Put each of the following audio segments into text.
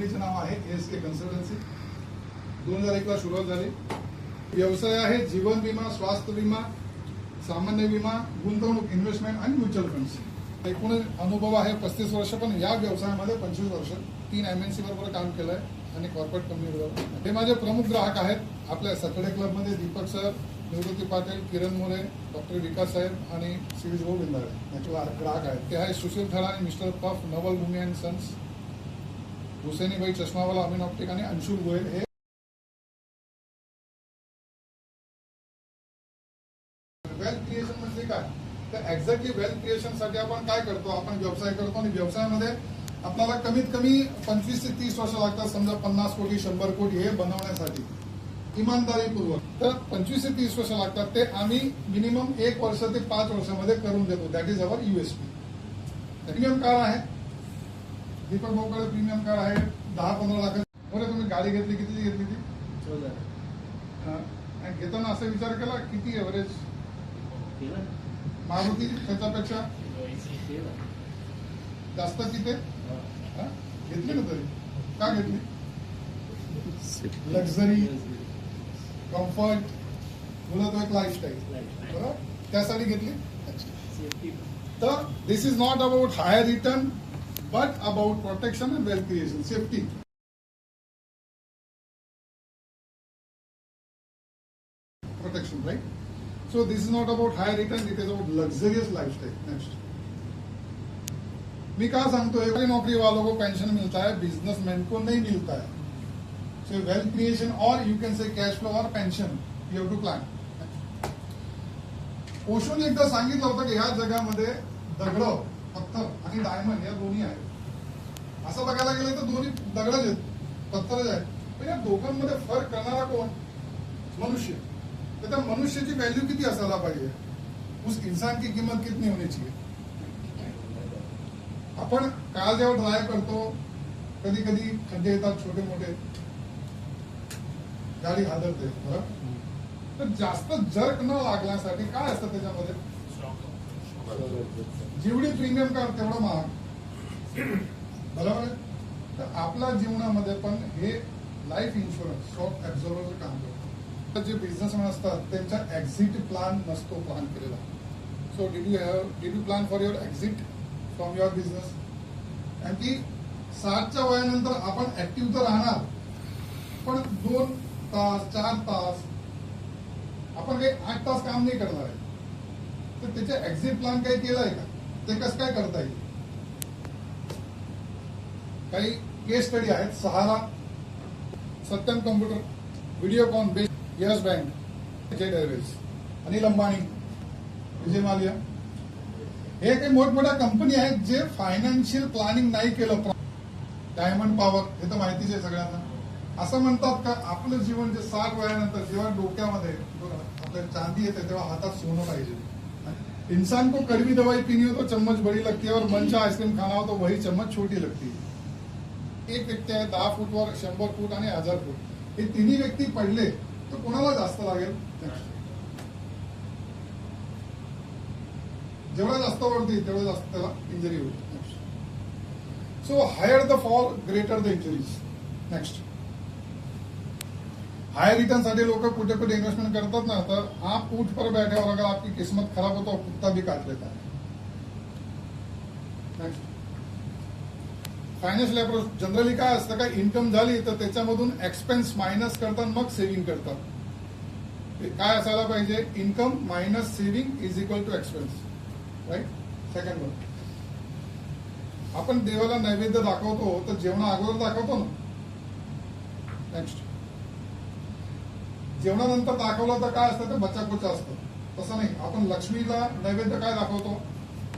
कंपनीचे नाव आहे ASK consultancy. 2001 ला सुरुवात झाली. व्यवसाय आहे जीवन विमा, स्वास्थ्य विमा, सामान्य विमा, गुंतवणूक, इन्व्हेस्टमेंट आणि म्युच्युअल फंड्स. एकूण अनुभव आहे 35 वर्ष, पण या व्यवसायामध्ये 25 वर्ष 3 MNC बरोबर काम केलंय आणि कॉर्पोरेट कंपनीबरोबर. हे माझे प्रमुख ग्राहक आहेत. आपल्या सॅटर्डे क्लबमध्ये दीपक सर, निवृत्ती पाटील, किरण मोरे, डॉक्टर विकास साहेब आणि श्री जो बिंदाळे याचे ग्राहक आहेत. ते आहे Sushil Thalani, Mr Puff, Naval Bhumi and Sons, Husainibai Chashmawala, Amin Optic आणि अंशुल गोयल. हे वेल्थ क्रिएशन म्हणजे काय, तर एक्झॅक्टली वेल्थ क्रिएशन साठी आपण काय करतो, आपण व्यवसाय करतो आणि व्यवसायामध्ये आपल्याला कमीत कमी 25 ते 30 वर्ष लागतात. समजा 50 कोटी 100 कोटी हे बनवण्यासाठी इमानदारीपूर्वक, तर 25 ते 30 वर्ष लागतात. ते आम्ही मिनिमम 1 वर्ष ते 5 वर्षामध्ये करून देतो. That is our USP. Premium car आहे, दीपक भाऊकडे प्रीमियम कार आहे 10-15 लाख. बरं, तुम्ही गाडी घेतली, किती घेतली ती? 14,000. घेताना असा विचार केला किती एव्हरेज मारुती त्याच्यापेक्षा जास्त तिथे घेतली ना, तरी का घेतली? लक्झरी, कम्फर्ट, तुला तो एक लाईफस्टाईल, बरोबर, त्यासाठी घेतली. तर this is not about higher return but about protection and wealth creation, safety. Protection, right? So this is not about high return, it is about luxurious lifestyle. Next. मैं कहा सांगतो, एक नौकरी वालों को पेंशन मिलता है, बिजनेसमैन को नहीं मिलता है. So wealth creation or you can say cash flow or pension, you have to plan. ओशोने एकदा सांगितलं होतं की ह्या जगामध्ये दगड, पत्थर आणि डायमंड या दोन्ही आहेत. असं बघायला गेलं तर दोन्ही दगडच आहेत, पत्थरच आहेत. पण या दोघांमध्ये फरक करणारा कोण? मनुष्य. तर त्या मनुष्याची व्हॅल्यू किती असायला पाहिजे, उस इंसान की किंमत कितनी होनी चाहिए. आपण कार जेव्हा ड्राईव्ह करतो, कधी कधी खड्डे येतात छोटे मोठे, गाडी हादरते, बरोबर. तर जास्त जर्क न लागण्यासाठी काय असतं त्याच्यामध्ये? जेवढी प्रीमियम कार तेवढं महाग, बरोबर आहे. तर आपल्या जीवनामध्ये पण हे लाईफ इन्शुरन्स शॉक ऍब्झॉर्बरचं काम करतो. जे बिझनेसमॅन असतात त्यांचा एक्झिट प्लॅन नसतो प्लॅन केलेला. So did you plan for your exit from your business? आणि ती 60च्या वयानंतर आपण ऍक्टिव्ह तर राहणार, पण 2 तास 4 तास आपण काही 8 तास काम नाही करणार आहे. तर त्याचे एक्झिट प्लॅन काही केलाय का? ते कसं काय करता येईल? काही केस स्टडी आहेत. Sahara, Satyam computer, Videocon, BEST, Yes Bank, Jet Airways, Anil Ambani, Vijay Mallya, हे काही मोठमोठ्या कंपनी आहेत जे फायनान्शियल प्लॅनिंग नाही केलं. डायमंड पॉवर, हे तर माहितीच आहे सगळ्यांना. असं म्हणतात का आपलं जीवन जे 60 वयानंतर जेव्हा डोक्यामध्ये आपल्या चांदी येते तेव्हा हातात सोनं पाहिजे. इंसान को कड़वी दवाई पीनी हो तो चम्मच बड़ी लगती है और मन चाहे आइसक्रीम खाना हो तो वही चम्मच छोटी लगती है. एक व्यक्ती आहे 10 फूटवर, 100 फूट आणि 1000 फूट, हे तिन्ही व्यक्ती पडले तर कोणाला जास्त लागेल? जेवढा जास्त वरती तेवढं जास्त त्याला इंजरी होईल. So higher the fall greater the injuries. Next. Higher return साठी लोग कुठे कुठे इन्वेस्टमेंट करतात ना, तर आप ऊंट पर बैठे और अगर आपकी किस्मत खराब हो तो कुत्ता भी काट लेता है. नेक्स्ट. फायनान्शियल अप्रोच जनरली काय असतं, काय इन्कम झाली तर त्याच्यामधून एक्सपेन्स मायनस करतात, मग सेव्हिंग करतात. काय असायला पाहिजे? Income minus saving is equal to expense, right. Second one, आपण देवाला नैवेद्य दाखवतो तर जेवणा अगोदर दाखवतो ना. नेक्स्ट. जेवणानंतर दाखवलं तर काय असतं, ते बचाकुचा असतं. तसं नाही, आपण लक्ष्मीला नैवेद्य काय दाखवतो,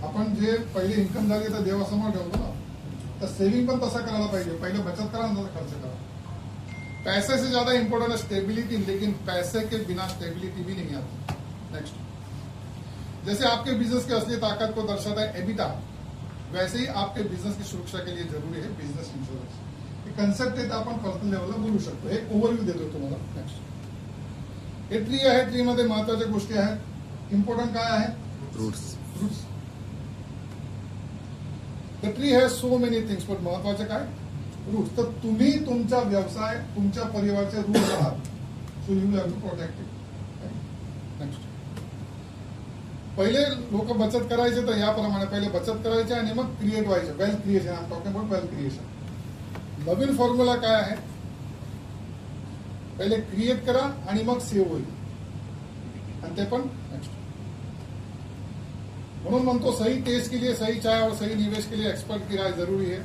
आपण जे पहिले इन्कम झाली तर देवासमोर ठेवतो ना. तर सेव्हिंग पण तसं करायला पाहिजे. पहिले बचत करा, नंतर खर्च करा. पैसे से ज्यादा इंपॉर्टेंट है स्टेबिलिटी, लेकिन पैसे के बिना स्टेबिलिटी भी नहीं आती. नेक्स्ट. जैसे आपके बिजनेस की असली ताकत को दर्शाता है एबिटा, वैसे ही आपके बिजनेस की सुरक्षा के लिए जरूरी है बिजनेस इंश्योरेंस. हे कन्सेप्ट आहे, आपण पर्सनल लेवलला बोलू शकतो. एक ओव्हरव्ह्यू देतो तुम्हाला. नेक्स्ट. हे ट्री आहे, ट्री मध्ये महत्वाच्या गोष्टी आहेत. इम्पॉर्टंट काय आहे? Roots. The tree has so many things, but महत्वाचं काय? रूट्स. तर तुम्ही तुमचा व्यवसाय तुमच्या परिवाराचे रूट्स आहात. So you have to protect it. Next. पहिले लोक बचत करायचे तर याप्रमाणे पहिले बचत करायचे आणि मग क्रिएट व्हायचे. Wealth creation. I am talking about wealth creation. Naveen formula काय आहे? पहिले क्रिएट करा आणि मग सेव्ह होईल. आणि ते पण नेक्स्ट. म्हणून म्हणतो सही टेस्ट के लिए सही चाय और सही निवेश के लिए एक्सपर्ट की राय जरूरी है,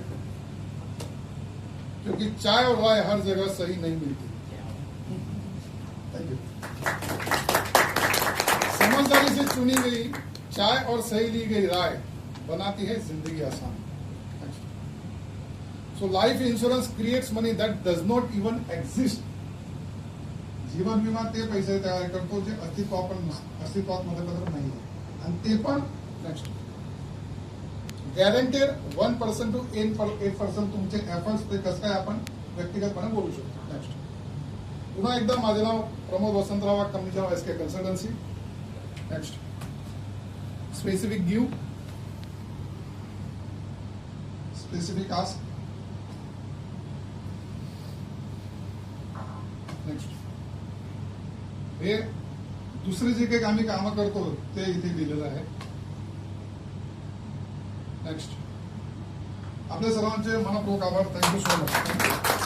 क्योंकि चाय और राय हर जगह सही नहीं मिलती. Thank you. समझदारी से चुनी गई चाय और सही ली गई राय बनाती है जिंदगी आसान. So life insurance creates money that does not even exist. जीवन विमा ते पैसे तयार करतो जे अस्तित्वात मध्ये नाही. आणि ते पण नेक्स्ट. गॅरंटेड 1% to 8% तुमचे एफर्ट्स ते कसं काय आपण व्यक्तिगतपणे बोलू शकतो. नेक्स्ट. पुन्हा एकदा माझे नाव प्रमोद वसंतराव, कंपनीचे नाव SK consultancy. Next. Specific give, specific ask. Next. हे दुसरे जे काही आम्ही कामं करतो ते इथे दिलेलं आहे. नेक्स्ट. आपल्या सर्वांचे मनपूर्वक आभार. Thank you so much.